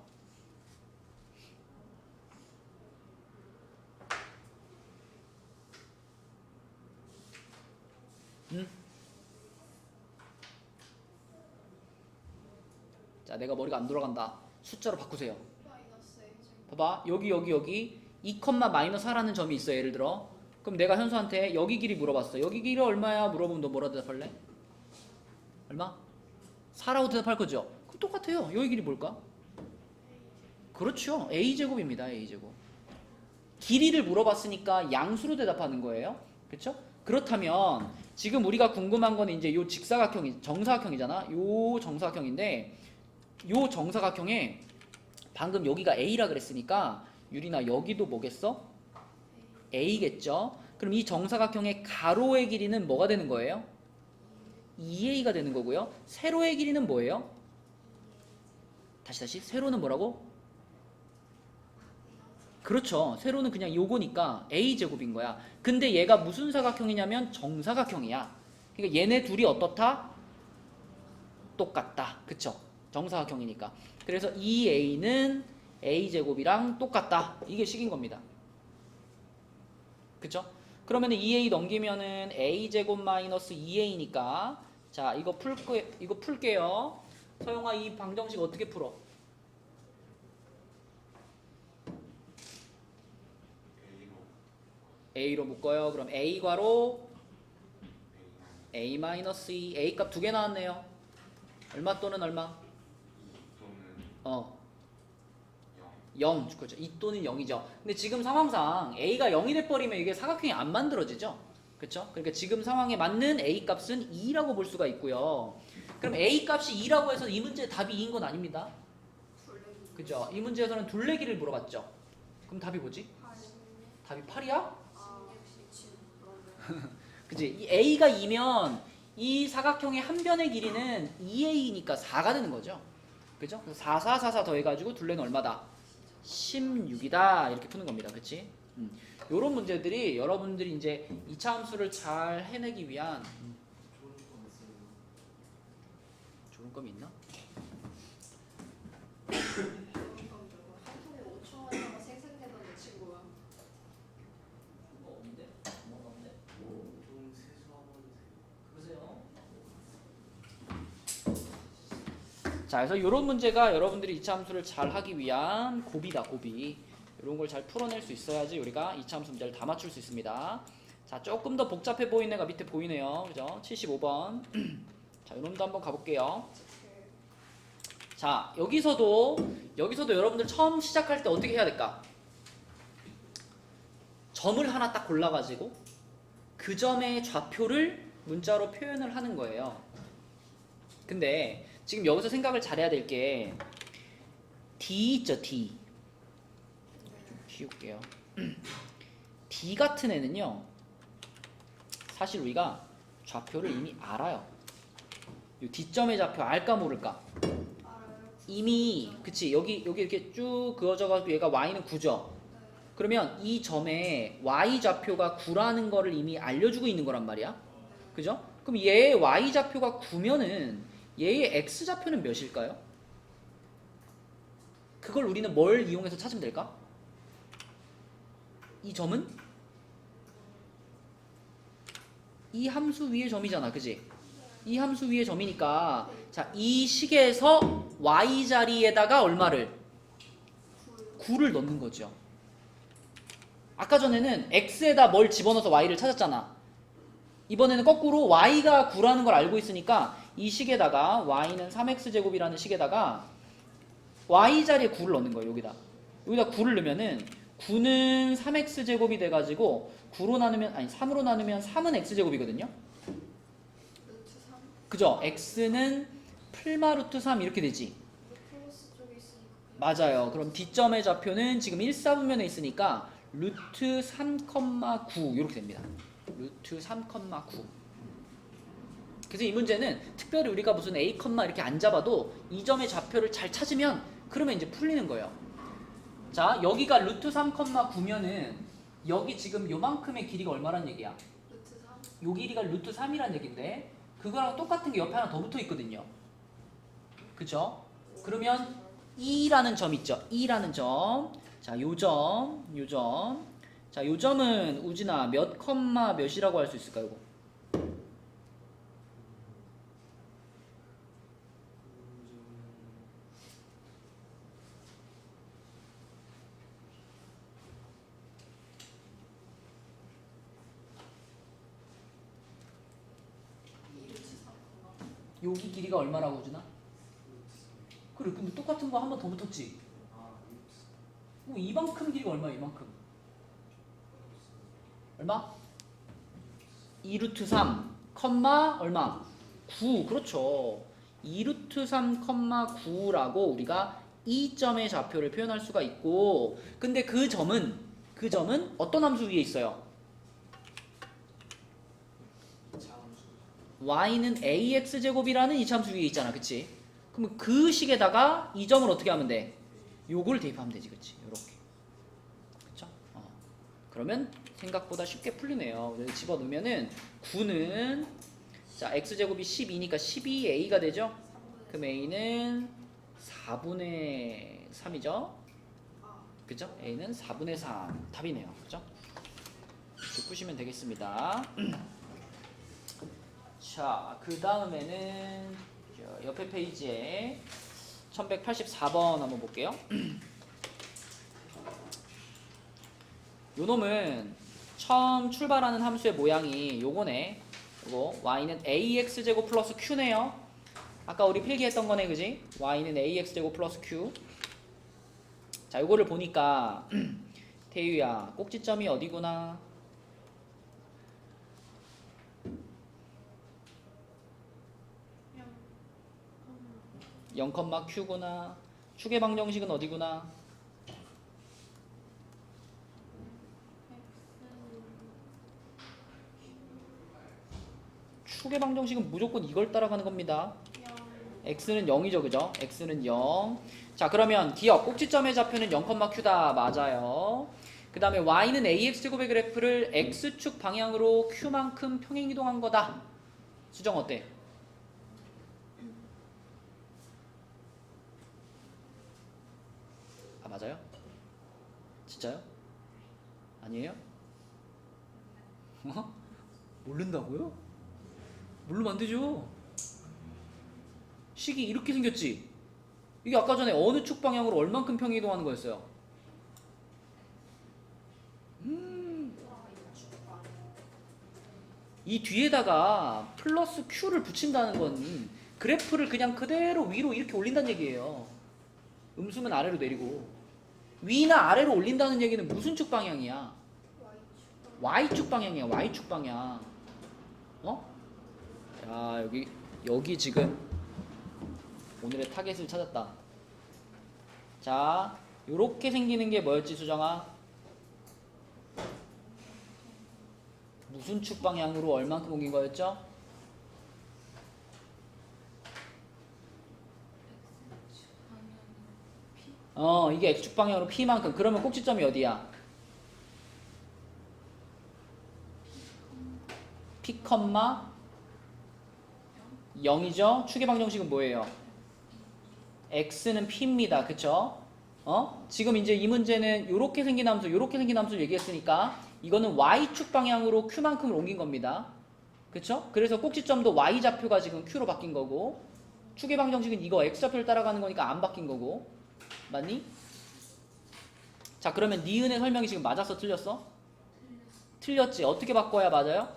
응? 자, 내가 머리가 안 돌아간다. 숫자로 바꾸세요.
마이너스 A 제곱.
봐봐, 여기 2, 마이너스 4라는 점이 있어. 예를 들어. 그럼 내가 현수한테 여기 길이 물어봤어. 여기 길이 얼마야? 물어보면 너 뭐라 대답할래? 얼마? 4라고 대답할 거죠? 그럼 똑같아요. 여기 길이 뭘까? 그렇죠. A제곱입니다. A제곱. 길이를 물어봤으니까 양수로 대답하는 거예요. 그렇죠? 그렇다면 지금 우리가 궁금한 건 이제 요 직사각형이 정사각형이잖아. 요 정사각형인데 요 정사각형에 방금 여기가 A라 그랬으니까 유리나 여기도 뭐겠어? A겠죠? 그럼 이 정사각형의 가로의 길이는 뭐가 되는 거예요? 2A가 되는 거고요. 세로의 길이는 뭐예요? 다시 세로는 뭐라고? 그렇죠. 세로는 그냥 요거니까 A제곱인 거야. 근데 얘가 무슨 사각형이냐면 정사각형이야. 그러니까 얘네 둘이 어떻다? 똑같다. 그쵸? 정사각형이니까. 그래서 2A는 A제곱이랑 똑같다. 이게 식인 겁니다. 그쵸? 그러면 2A 넘기면은 A제곱 마이너스 2A니까 자, 이거 풀게요. 서영아, 이 방정식 어떻게 풀어? A로 묶어요. 그럼 A 괄호 A 마이너스 2 A 값 두 개 나왔네요. 얼마 또는 얼마? 0. 그렇죠. 2 또는 0이죠. 근데 지금 상황상 A가 0이 돼버리면 이게 사각형이 안 만들어지죠. 그렇죠? 그러니까 지금 상황에 맞는 A 값은 2라고 볼 수가 있고요. 그럼 A 값이 2라고 해서 이 문제의 답이 2인 건 아닙니다. 그죠? 이 문제에서는 둘레기를 물어봤죠. 그럼 답이 뭐지? 답이 8이야? 그치? 이 A가 2면 이 사각형의 한 변의 길이는 2A니까 4가 되는 거죠. 그죠? 4, 4, 4, 4 더해가지고 둘레는 얼마다? 16이다. 이렇게 푸는 겁니다. 그치? 요런 문제들이 여러분들이 이제 2차 함수를 잘 해내기 위한 좋은 껌이 있나?
한 통에 5천 원이라고 생생되던 내 친구야.
뭐 없는데? 뭐가 없는데? 그러세요. 자, 그래서 이런 문제가 여러분들이 2차 함수를 잘 하기 위한 고비다, 고비. 이런 걸 잘 풀어낼 수 있어야지 우리가 2차 함수 문제를 다 맞출 수 있습니다. 자, 조금 더 복잡해 보이는 애가 밑에 보이네요. 그죠? 75번. 자, 이놈도 한번 가볼게요. 자, 여기서도 여러분들 처음 시작할 때 어떻게 해야 될까? 점을 하나 딱 골라가지고 그 점의 좌표를 문자로 표현을 하는 거예요. 근데 지금 여기서 생각을 잘해야 될 게 D 있죠, D. 좀 지울게요. D 같은 애는요, 사실 우리가 좌표를 이미 알아요. 이 D점의 좌표 알까 모를까?
알아요.
이미, 그치, 여기 이렇게 쭉 그어져가지고 얘가 Y는 9죠.
네.
그러면 이 점에 Y 좌표가 9라는 거를 이미 알려주고 있는 거란 말이야. 그죠? 그럼 얘의 Y 좌표가 9면은 얘의 X 좌표는 몇일까요? 그걸 우리는 뭘 이용해서 찾으면 될까? 이 점은 이 함수 위의 점이잖아. 그지? 이 함수 위의 점이니까 자, 이 식에서 Y 자리에다가 얼마를? 9를 넣는 거죠. 아까 전에는 X에다 뭘 집어넣어서 Y를 찾았잖아. 이번에는 거꾸로 Y가 9라는 걸 알고 있으니까 이 식에다가 Y는 3X제곱이라는 식에다가 Y 자리에 9를 넣는 거예요. 여기다 9를 넣으면은 9는 3X제곱이 돼가지고 9로 나누면, 아니 3으로 나누면 3은 X제곱이거든요.
루트 3.
그죠? X는 풀마 루트 3 이렇게 되지.
플러스 쪽에 있으니까.
맞아요. 그럼 D점의 좌표는 지금 1사분면에 있으니까 루트 3,9 이렇게 됩니다. 루트 3,9. 그래서 이 문제는 특별히 우리가 무슨 A, 이렇게 안 잡아도 이 점의 좌표를 잘 찾으면 그러면 이제 풀리는 거예요. 자, 여기가 루트 3,9면은 여기 지금 요만큼의 길이가 얼마란 얘기야?
루트 3.
요 길이가 루트 3이란 얘긴데 그거랑 똑같은 게 옆에 하나 더 붙어 있거든요. 그죠? 그러면 E라는 점 있죠? E라는 점. 자, 요 점, 요 점. 자, 요 점은 우진아 몇 컴마 몇이라고 할 수 있을까요? 이거? 여기 길이가 얼마라고 우진아? 그래, 근데 똑같은 거 한 번 더 붙었지? 이만큼 길이가 얼마야, 이만큼? 얼마? 2루트 3, 컴마 얼마? 9, 그렇죠. 2루트 3, 컴마 9라고 우리가 이 점의 좌표를 표현할 수가 있고, 근데 그 점은 어떤 함수 위에 있어요? y는 ax제곱이라는 이차함수 위에 있잖아, 그치? 그럼 그 식에다가 이 점을 어떻게 하면 돼? 요걸 대입하면 되지, 그치? 요렇게. 그쵸? 그러면 생각보다 쉽게 풀리네요. 여기 집어넣으면은 9는 자 x제곱이 12니까 12a가 되죠? 그럼 a는 4분의 3이죠? 그죠? a는 4분의 3 답이네요. 그죠? 이렇게 푸시면 되겠습니다. 자, 그 다음에는 옆에 페이지에 1184번 한번 볼게요. 요 놈은 처음 출발하는 함수의 모양이 요거네. 요거 y는 ax제곱 플러스 q네요. 아까 우리 필기했던 거네, 그지? y는 ax제곱 플러스 q. 자, 요거를 보니까 태유야, 꼭지점이 어디구나? 0,q구나. 축의 방정식은 어디구나? 축의 방정식은 무조건 이걸 따라가는 겁니다. x는 0이죠, 그죠? x는 0. 자, 그러면 기억 꼭지점의 좌표는 0,q다. 맞아요. 그 다음에 y는 ax제곱의 그래프를 x축 방향으로 q만큼 평행이동한 거다. 수정 어때? 아, 맞아요? 진짜요? 아니에요? 모른다고요? 모르면 안 되죠. 식이 이렇게 생겼지? 이게 아까 전에 어느 축 방향으로 얼만큼 평행이동하는 거였어요? 이 뒤에다가 플러스 q를 붙인다는 건 그래프를 그냥 그대로 위로 이렇게 올린다는 얘기예요. 음수는 아래로 내리고. 위나 아래로 올린다는 얘기는 무슨 축 방향이야? y축 방향이야. y축 방향. 자, 여기 지금 오늘의 타겟을 찾았다. 자, 요렇게 생기는 게 뭐였지, 수정아? 무슨 축 방향으로 얼만큼 옮긴 거였죠? 이게 x축 방향으로 p만큼. 그러면 꼭지점이 어디야? p, 0이죠? 축의 방정식은 뭐예요? x는 p입니다. 그쵸? 지금 이제 이 문제는 요렇게 생긴 함수, 요렇게 생긴 함수를 얘기했으니까 이거는 y축 방향으로 q만큼을 옮긴 겁니다. 그쵸? 그래서 꼭지점도 y좌표가 지금 q로 바뀐 거고, 축의 방정식은 이거 x좌표를 따라가는 거니까 안 바뀐 거고. 맞니? 자, 그러면 니은의 설명이 지금 맞았어, 틀렸어? 틀렸지. 어떻게 바꿔야 맞아요?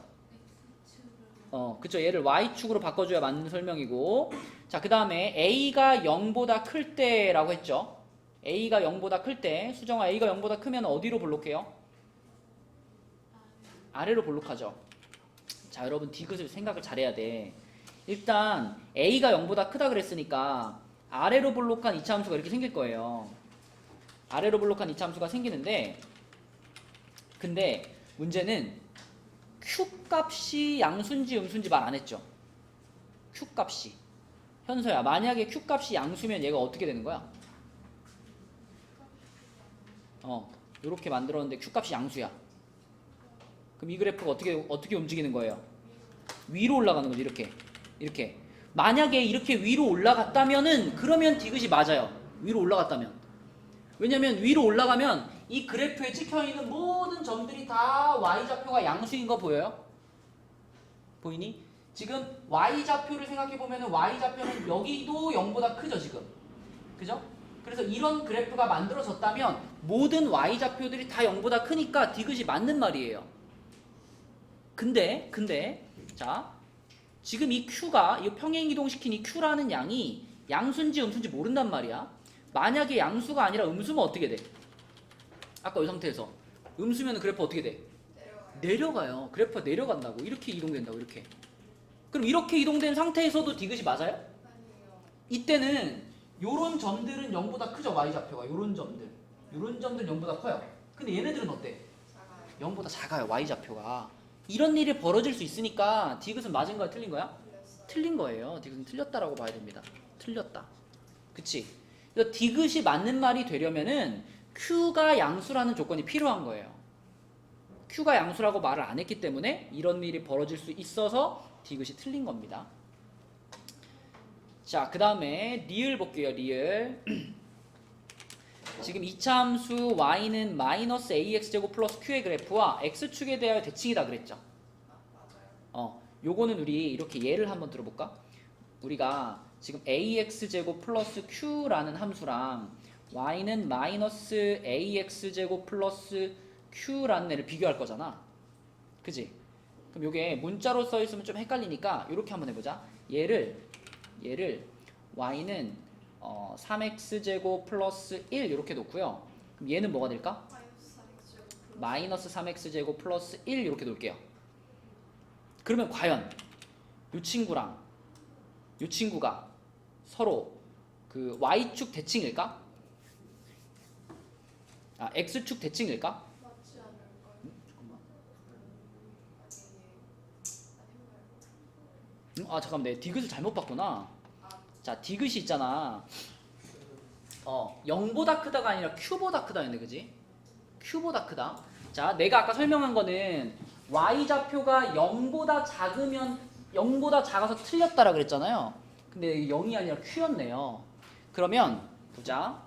그쵸. 얘를 y축으로 바꿔줘야 맞는 설명이고. 자, 그 다음에 a가 0보다 클 때라고 했죠. a가 0보다 클 때, 수정아, a가 0보다 크면 어디로 볼록해요? 아래로 볼록하죠. 자, 여러분 디귿을 생각을 잘해야 돼. 일단 a가 0보다 크다 그랬으니까 아래로 볼록한 이차함수가 이렇게 생길 거예요. 아래로 볼록한 이차함수가 생기는데, 근데 문제는 q 값이 양수인지 음수인지 말 안 했죠. q 값이. 현서야, 만약에 q 값이 양수면 얘가 어떻게 되는 거야? 이렇게 만들었는데 q 값이 양수야. 그럼 이 그래프가 어떻게 움직이는 거예요? 위로 올라가는 거죠. 이렇게. 만약에 이렇게 위로 올라갔다면은 그러면 디귿이 맞아요. 위로 올라갔다면. 왜냐면 위로 올라가면 이 그래프에 찍혀있는 모든 점들이 다 y좌표가 양수인 거 보여요? 보이니? 지금 y좌표를 생각해보면 y좌표는 여기도 0보다 크죠 지금. 그죠? 그래서 이런 그래프가 만들어졌다면 모든 y좌표들이 다 0보다 크니까 디귿이 맞는 말이에요. 근데 자 지금 이 q가 이 평행이동시킨 이 q라는 양이 양수인지 음수인지 모른단 말이야. 만약에 양수가 아니라 음수면 어떻게 돼? 아까 이 상태에서 음수면 그래프 어떻게 돼? 내려가요. 그래프가 내려간다고. 이렇게 이동된다고. 이렇게. 그럼 이렇게 이동된 상태에서도 디귿이 맞아요?
아니에요.
이때는 요런 점들은 0보다 크죠. y좌표가. 요런 점들 0보다 커요. 근데 얘네들은 어때?
작아요.
0보다 작아요. y좌표가. 이런 일이 벌어질 수 있으니까 디귿은 맞은 거야? 틀린 거야?
틀렸어요.
틀린 거예요. 디귿은 틀렸다라고 봐야 됩니다. 틀렸다. 그치? 그래서 디귿이 맞는 말이 되려면은 q가 양수라는 조건이 필요한 거예요. q가 양수라고 말을 안 했기 때문에 이런 일이 벌어질 수 있어서 디귿이 틀린 겁니다. 자, 그 다음에 리을 볼게요. 리을. 지금 이차함수 y는 마이너스 ax제곱 플러스 q의 그래프와 x축에 대하여 대칭이다 그랬죠.
맞아요.
요거는 우리 이렇게 예를 한번 들어볼까? 우리가 지금 ax제곱 플러스 q라는 함수랑 y는 마이너스 ax제곱 플러스 q라는 애를 비교할 거잖아. 그지? 그럼 요게 문자로 써 있으면 좀 헷갈리니까 이렇게 한번 해보자. 얘를 y는 3x제곱 플러스 1 이렇게 놓고요. 그럼 얘는 뭐가 될까? 마이너스 3x제곱 플러스 1 이렇게 놓을게요. 그러면 과연 이 친구랑 이 친구가 서로 그 y축 대칭일까? 아, x축 대칭일까?
맞지 않을까요?
잠깐만.
아니에요.
아 잠깐만, 내 디귿을 잘못 봤구나. 자, 디귿이 있잖아. 0보다 크다가 아니라 q보다 크다였네, 그지? q보다 크다. 자, 내가 아까 설명한 거는 y좌표가 0보다 작으면 0보다 작아서 틀렸다라 그랬잖아요. 근데 0이 아니라 q였네요. 그러면 보자.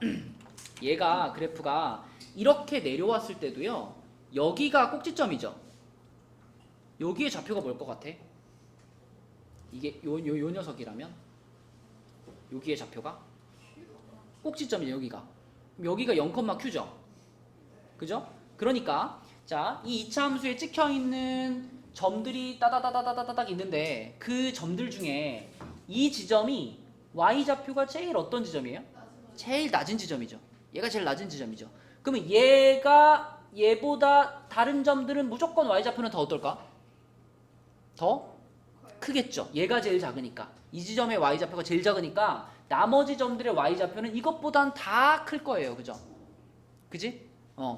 얘가 그래프가 이렇게 내려왔을 때도요. 여기가 꼭지점이죠. 여기의 좌표가 뭘 것 같아? 이게 요 녀석이라면 여기의 좌표가 꼭지점이에요. 여기가. 그럼 여기가 0,q죠. 그죠? 그러니까 자, 이 이차 함수에 찍혀 있는 점들이 따다다다다다닥 있는데 그 점들 중에 이 지점이 y 좌표가 제일 어떤 지점이에요? 제일 낮은 지점이죠. 얘가 제일 낮은 지점이죠. 그러면 얘보다 다른 점들은 무조건 y 좌표는 더 어떨까? 더 크겠죠. 얘가 제일 작으니까. 이 지점의 y 좌표가 제일 작으니까 나머지 점들의 y 좌표는 이것보단 다 클 거예요. 그죠? 그지?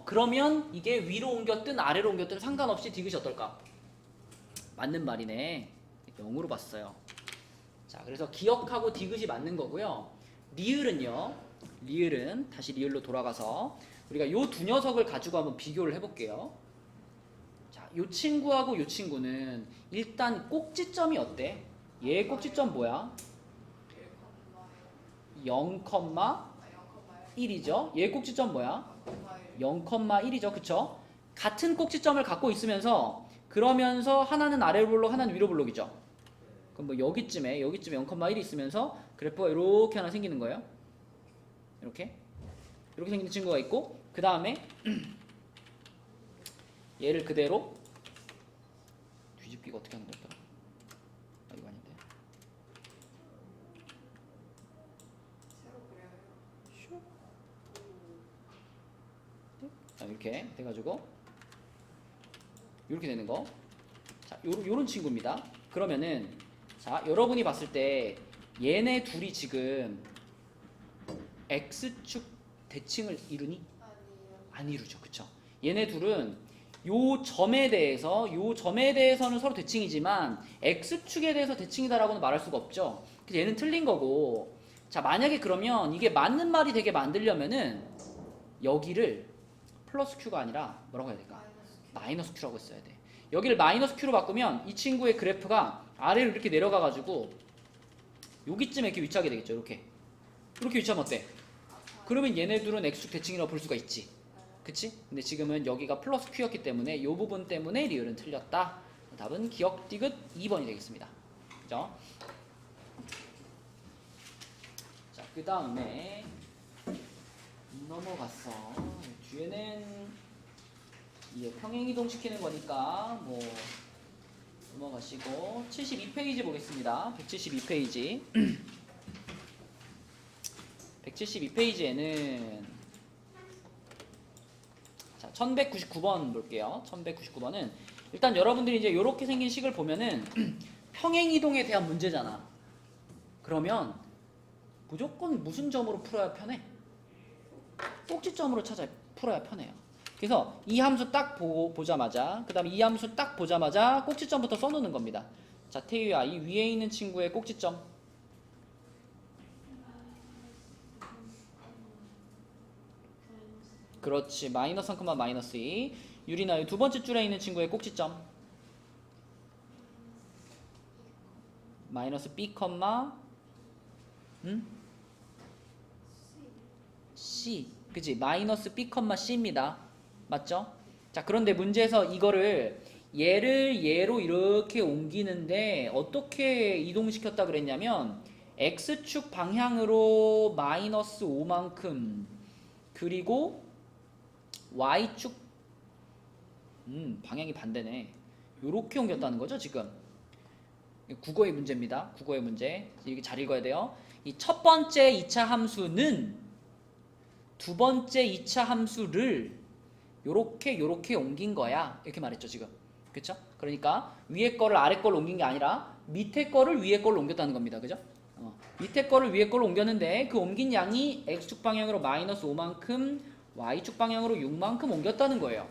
그러면 이게 위로 옮겼든 아래로 옮겼든 상관없이 디귿이 어떨까? 맞는 말이네. 0으로 봤어요. 자, 그래서 기억하고 디귿이 맞는 거고요. 리을은 다시 리을로 돌아가서 우리가 요 두 녀석을 가지고 한번 비교를 해볼게요. 자, 요 친구하고 요 친구는 일단 꼭지점이 어때? 얘 꼭지점 뭐야? 0,1이죠. 얘 꼭지점 뭐야? 0,1이죠. 그쵸? 같은 꼭지점을 갖고 있으면서 그러면서 하나는 아래로 볼록 하나는 위로 볼록이죠. 그럼 뭐 여기쯤에 0,1이 있으면서 그래프가 이렇게 하나 생기는 거예요. 이렇게 생기는 친구가 있고, 그 다음에 얘를 그대로 뒤집기가 어떻게 하는 걸까? 아, 이거 아닌데. 자, 이렇게 돼가지고 이렇게 되는 거. 자, 요런 친구입니다. 그러면은 자, 여러분이 봤을 때 얘네 둘이 지금 x축 대칭을 이루니? 안 이루죠. 그쵸? 얘네 둘은 요 점에 대해서는 서로 대칭이지만 x축에 대해서 대칭이다라고는 말할 수가 없죠. 그래서 얘는 틀린 거고, 자, 만약에 그러면 이게 맞는 말이 되게 만들려면은 여기를 플러스 q가 아니라 뭐라고 해야 될까? 마이너스 q라고 써야 돼. 여기를 마이너스 q로 바꾸면 이 친구의 그래프가 아래로 이렇게 내려가 가지고 여기쯤에 이렇게 위치하게 되겠죠. 이렇게 위치하면 어때? 그러면 얘네들은 x축 대칭이라고 볼 수가 있지. 그치? 근데 지금은 여기가 플러스 q였기 때문에 이 부분 때문에 리을은 틀렸다. 답은 기억 디귿 2번이 되겠습니다. 그죠? 자, 그 다음에 넘어갔어. 뒤에는 이게 평행이동 시키는 거니까 뭐 넘어가시고 72페이지 보겠습니다. 172페이지 172페이지에는 자 1199번 볼게요. 1199번은 일단 여러분들이 이제 이렇게 생긴 식을 보면은 평행이동에 대한 문제잖아. 그러면 무조건 무슨 점으로 풀어야 편해? 꼭지점으로 찾아 풀어야 편해요. 그래서 이 함수 딱 보자마자 그 다음에 이 함수 딱 보자마자 꼭지점부터 써놓는 겁니다. 자, 태유야, 이 위에 있는 친구의 꼭지점 그렇지, 마이너스 3, 마이너스 2. 유리나 이 두 번째 줄에 있는 친구의 꼭지점 마이너스 b, c. 그치? 마이너스 b, c입니다. 맞죠? 자, 그런데 문제에서 이거를 얘를 얘로 이렇게 옮기는데 어떻게 이동시켰다 그랬냐면 x축 방향으로 마이너스 5만큼 그리고 y축 방향이 반대네. 요렇게 옮겼다는 거죠, 지금. 국어의 문제입니다. 국어의 문제. 이렇게 잘 읽어야 돼요. 이 첫 번째 2차 함수는 두 번째 2차 함수를 요렇게 옮긴 거야. 이렇게 말했죠, 지금. 그쵸? 그러니까 위에 거를 아래 걸로 옮긴 게 아니라 밑에 거를 위에 걸로 옮겼다는 겁니다. 그죠? 밑에 거를 위에 걸로 옮겼는데 그 옮긴 양이 x축 방향으로 마이너스 5만큼 y축 방향으로 6만큼 옮겼다는 거예요.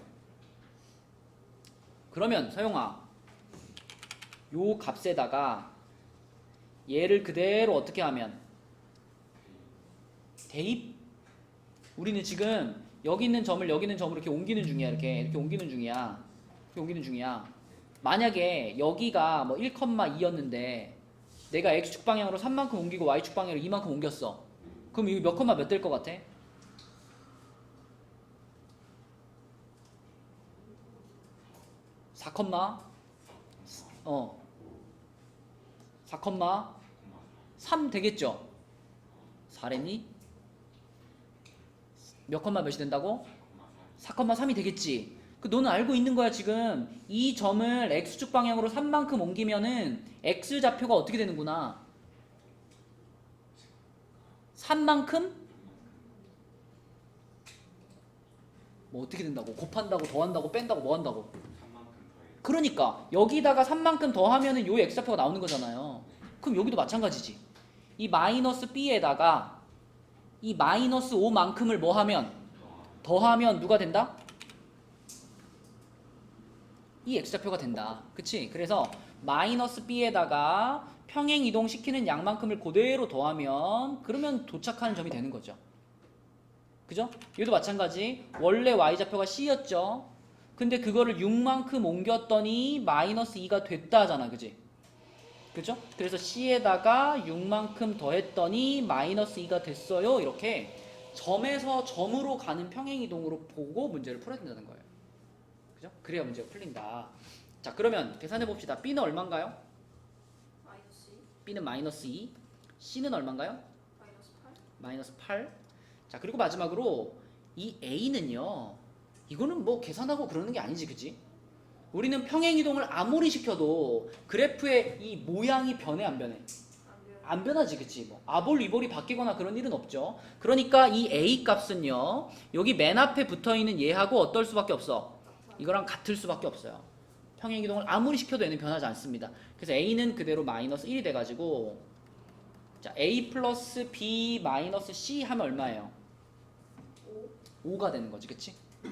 그러면 서영아, 요 값에다가 얘를 그대로 어떻게 하면 대입? 우리는 지금 여기 있는 점을 여기 있는 점으로 이렇게 옮기는 중이야. 이렇게 옮기는 중이야. 만약에 여기가 뭐 1,2였는데 내가 x축 방향으로 3만큼 옮기고 y축 방향으로 2만큼 옮겼어. 그럼 이거 몇 컴마 몇 될 것 같아? 4, 4,3 되겠죠? 4랬니? 몇 컴마 몇이 된다고? 4,3이 되겠지. 그 너는 알고 있는 거야. 지금 이 점을 x축 방향으로 3만큼 옮기면은 x좌표가 어떻게 되는구나. 3만큼? 뭐 어떻게 된다고? 곱한다고, 더한다고, 뺀다고, 뭐 한다고? 그러니까 여기다가 3만큼 더하면은 요 x좌표가 나오는 거잖아요. 그럼 여기도 마찬가지지. 이 마이너스 b에다가 이 마이너스 5만큼을 뭐 하면? 더하면 누가 된다? 이 x좌표가 된다. 그치? 그래서 마이너스 b에다가 평행 이동시키는 양만큼을 그대로 더하면 그러면 도착하는 점이 되는 거죠. 그죠? 얘도 마찬가지. 원래 y좌표가 c였죠. 근데 그거를 6만큼 옮겼더니 마이너스 2가 됐다 하잖아. 그지? 그죠? 그래서 c에다가 6만큼 더했더니 마이너스 2가 됐어요. 이렇게 점에서 점으로 가는 평행이동으로 보고 문제를 풀어야 된다는 거예요. 그죠? 그래야 문제가 풀린다. 자, 그러면 계산해 봅시다. b는 얼마인가요?
마이너스 2,
b는 마이너스 2, c는 얼마인가요?
마이너스 8.
마이너스 8. 자, 그리고 마지막으로 이 a는요. 이거는 뭐 계산하고 그러는 게 아니지, 그치? 우리는 평행이동을 아무리 시켜도 그래프의 이 모양이 변해, 안 변해? 안 변하지, 그치? 뭐 아볼, 위볼이 바뀌거나 그런 일은 없죠. 그러니까 이 a 값은요, 여기 맨 앞에 붙어있는 얘하고 어떨 수밖에 없어? 이거랑 같을 수밖에 없어요. 평행이동을 아무리 시켜도 얘는 변하지 않습니다. 그래서 a는 그대로 마이너스 1이 돼가지고, 자, a 플러스 b 마이너스 c 하면 얼마예요? 5가 되는 거지, 그치? 5.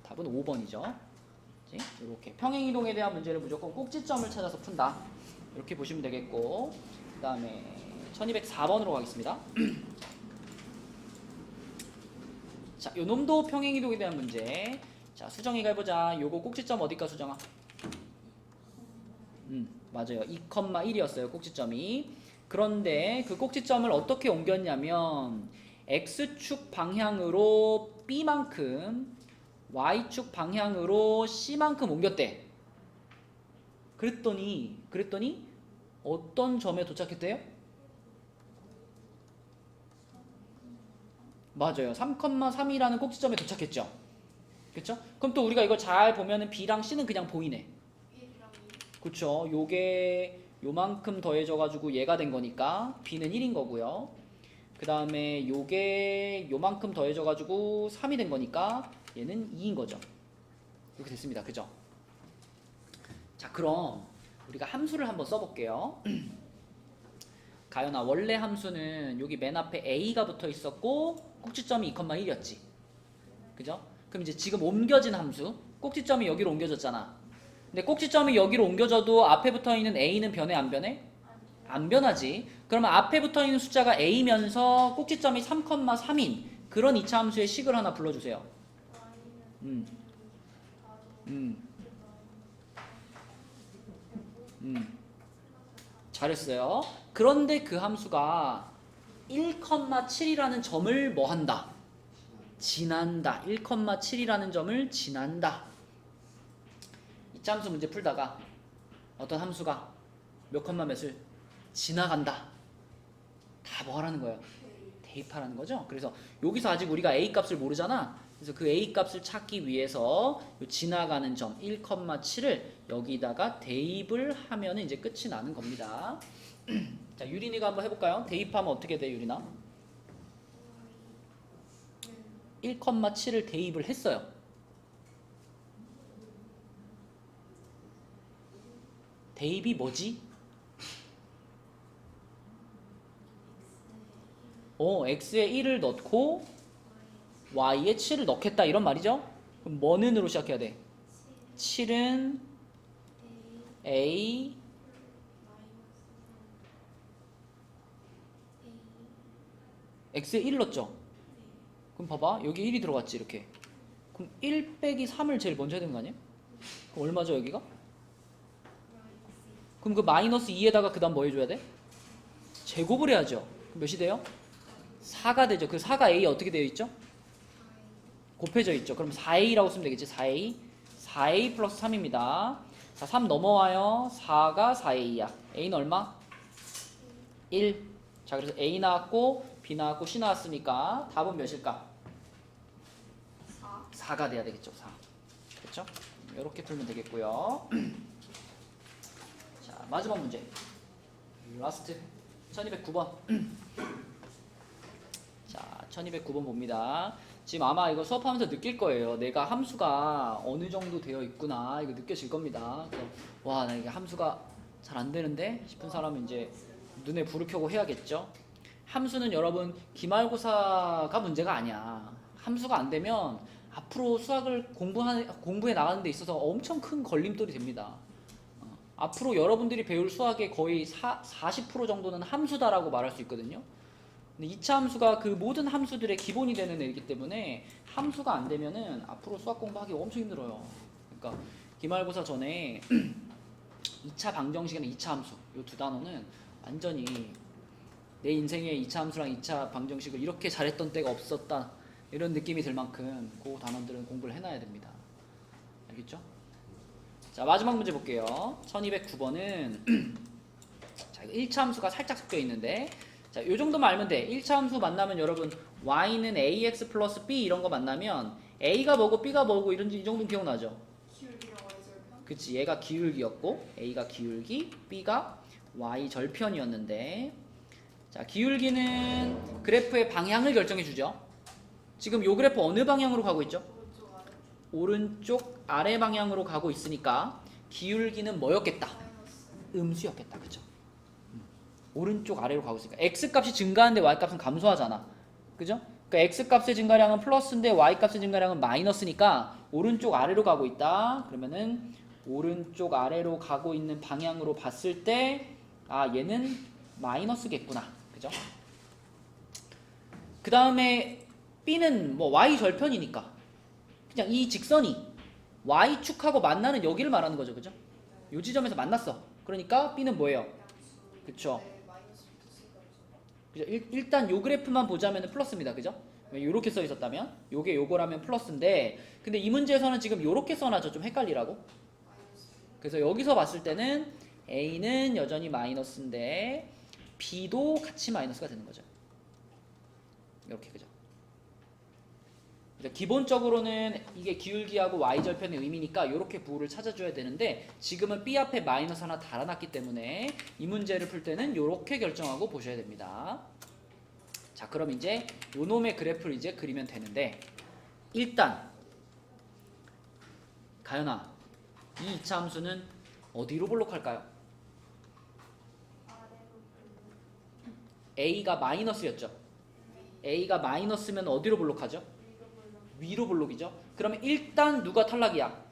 답은 5번이죠. 이렇게 평행이동에 대한 문제를 무조건 꼭지점을 찾아서 푼다. 이렇게 보시면 되겠고, 그 다음에 1204번으로 가겠습니다. 자, 요 놈도 평행이동에 대한 문제. 자, 수정이가 해보자. 요거 꼭지점 어디까, 수정아? 맞아요. 2,1이었어요, 꼭지점이. 그런데 그 꼭지점을 어떻게 옮겼냐면 x축 방향으로 b만큼 y축 방향으로 c만큼 옮겼대. 그랬더니 어떤 점에 도착했대요? 맞아요. 3,3이라는 꼭지점에 도착했죠. 그쵸? 그럼 또 우리가 이걸 잘 보면은 b랑 c는 그냥 보이네.
1이랑 2.
그쵸? 요게 요만큼 더해져가지고 얘가 된 거니까 b는 1인 거고요. 그 다음에 요게 요만큼 더해져가지고 3이 된 거니까 얘는 2인 거죠. 이렇게 됐습니다. 그죠? 자, 그럼 우리가 함수를 한번 써볼게요. 가연아, 원래 함수는 여기 맨 앞에 a가 붙어 있었고 꼭지점이 2,1이었지. 그죠? 그럼 이제 지금 옮겨진 함수, 꼭지점이 여기로 옮겨졌잖아. 근데 꼭지점이 여기로 옮겨져도 앞에 붙어 있는 a는 변해 안 변해? 안 변하지. 그러면 앞에 붙어 있는 숫자가 a면서 꼭지점이 3,3인 그런 2차 함수의 식을 하나 불러주세요. 음. 잘했어요. 그런데 그 함수가 1,7이라는 점을 뭐 한다? 지난다. 1,7이라는 점을 지난다. 2차 함수 문제 풀다가 어떤 함수가 몇 컴마 몇을 지나간다. 다 뭐 하라는 거예요? 대입하라는 거죠. 그래서 여기서 아직 우리가 a 값을 모르잖아. 그래서 그 a 값을 찾기 위해서 요 지나가는 점 1,7을 여기다가 대입을 하면 이제 끝이 나는 겁니다. 자, 유린이가 한번 해볼까요? 대입하면 어떻게 돼, 유린아? 1,7을 대입을 했어요. 대입이 뭐지? x에 1을 넣고 y에 7을 넣겠다 이런 말이죠? 그럼 뭐는으로 시작해야 돼? 7은 a x에 1 넣었죠? 그럼 봐봐 여기 1이 들어갔지 이렇게. 그럼 1 빼기 3을 제일 먼저 해야 되는 거 아니야? 그럼 얼마죠 여기가? 그럼 그 마이너스 2에다가 그 다음 뭐 해줘야 돼? 제곱을 해야죠. 그럼 몇이 돼요? 4가 되죠. 그 4가 a에 어떻게 되어 있죠? 곱해져 있죠. 그럼 4a라고 쓰면 되겠지. 4a 플러스 3입니다. 자, 3 넘어와요. 4가 4a야. a는 얼마? 1. 자, 그래서 a 나왔고 b 나왔고 c 나왔으니까 답은 몇일까? 4가 돼야 되겠죠. 4. 그렇죠? 이렇게 풀면 되겠고요. 자, 마지막 문제. 라스트 1209번. 자, 1209번 봅니다. 지금 아마 이거 수업하면서 느낄 거예요. 내가 함수가 어느 정도 되어 있구나. 이거 느껴질 겁니다. 그래서 와, 나 이게 함수가 잘 안 되는데 싶은 사람은 이제 눈에 불을 켜고 해야겠죠. 함수는 여러분 기말고사가 문제가 아니야. 함수가 안 되면 앞으로 수학을 공부해 나가는 데 있어서 엄청 큰 걸림돌이 됩니다. 앞으로 여러분들이 배울 수학의 거의 40% 정도는 함수다라고 말할 수 있거든요. 근데 2차 함수가 그 모든 함수들의 기본이 되는 애이기 때문에 함수가 안 되면은 앞으로 수학 공부하기 엄청 힘들어요. 그러니까 기말고사 전에 2차 방정식이나 2차 함수 이 두 단어는 완전히 내 인생에 2차 함수랑 2차 방정식을 이렇게 잘했던 때가 없었다 이런 느낌이 들 만큼 그 단어들은 공부를 해놔야 됩니다. 알겠죠? 자, 마지막 문제 볼게요. 1209번은 자, 1차 함수가 살짝 섞여 있는데 자, 요 정도만 알면 돼. 1차 함수 만나면 여러분 y는 ax 플러스 b 이런 거 만나면 a가 뭐고 b가 뭐고 이 정도는 기억나죠?
기울기랑 y절편.
그치, 얘가 기울기였고 a가 기울기, b가 y 절편이었는데 자, 기울기는 그래프의 방향을 결정해 주죠. 지금 요 그래프 어느 방향으로 가고 있죠?
오른쪽 아래.
오른쪽 아래 방향으로 가고 있으니까 기울기는 뭐였겠다?
마이너스.
음수였겠다. 그죠? 오른쪽 아래로 가고 있으니까 x 값이 증가하는데 y 값은 감소하잖아. 그죠? 그러니까 x 값의 증가량은 플러스인데 y 값의 증가량은 마이너스니까 오른쪽 아래로 가고 있다. 그러면은 오른쪽 아래로 가고 있는 방향으로 봤을 때 아, 얘는 마이너스겠구나. 그죠? 그 다음에 b는 뭐 y 절편이니까 그냥 이 직선이 y축하고 만나는 여기를 말하는 거죠. 그죠? 요 지점에서 만났어. 그러니까 b는 뭐예요?
양수.
그쵸.
네, 마이너스
그죠? 일단 요 그래프만 보자면 플러스입니다. 그죠? 요렇게 써 있었다면 요게 요거라면 플러스인데 근데 이 문제에서는 지금 요렇게 써놔죠. 좀 헷갈리라고. 그래서 여기서 봤을 때는 A는 여전히 마이너스인데 B도 같이 마이너스가 되는 거죠. 이렇게 그죠? 기본적으로는 이게 기울기하고 y절편의 의미니까 이렇게 부호를 찾아줘야 되는데 지금은 B 앞에 마이너스 하나 달아놨기 때문에 이 문제를 풀 때는 이렇게 결정하고 보셔야 됩니다. 자, 그럼 이제 요놈의 그래프를 이제 그리면 되는데 일단 가연아, 이 2차 함수는 어디로 볼록할까요? A가 마이너스였죠. A가 마이너스면 어디로 볼록하죠? 위로 볼록이죠. 그러면 일단 누가 탈락이야?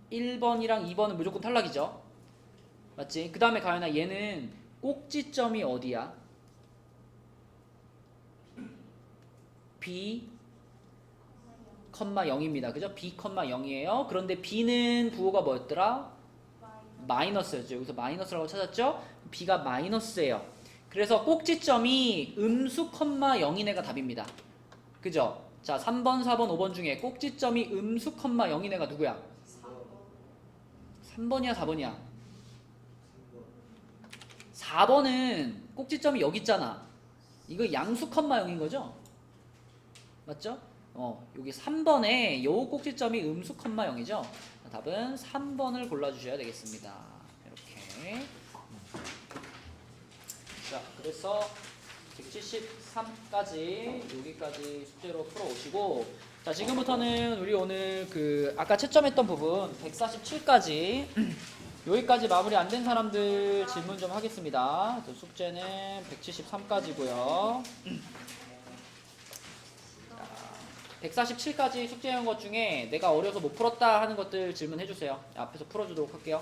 1번이랑 2번은 무조건 탈락이죠. 맞지? 그 다음에 가연아 얘는 꼭지점이 어디야? B, 0입니다. 그죠? B, 0이에요. 그런데 B는 부호가 뭐였더라? 마이너스였죠. 여기서 마이너스라고 찾았죠? B가 마이너스예요. 그래서 꼭지점이 음수, 0인 애가 답입니다. 그죠? 자, 3번, 4번, 5번 중에 꼭지점이 음수, 0인 애가 누구야? 3번이야, 4번이야? 4번은 꼭지점이 여기 있잖아. 이거 양수, 0인 거죠? 맞죠? 여기 3번에 요 꼭지점이 음수, 0이죠? 답은 3번을 골라주셔야 되겠습니다. 이렇게. 자, 그래서 173까지 여기까지 숙제로 풀어오시고 자, 지금부터는 우리 오늘 그 아까 채점했던 부분 147까지 여기까지 마무리 안 된 사람들 질문 좀 하겠습니다. 숙제는 173까지고요. 147까지 숙제한 것 중에 내가 어려서 못 풀었다 하는 것들 질문해 주세요. 앞에서 풀어주도록 할게요.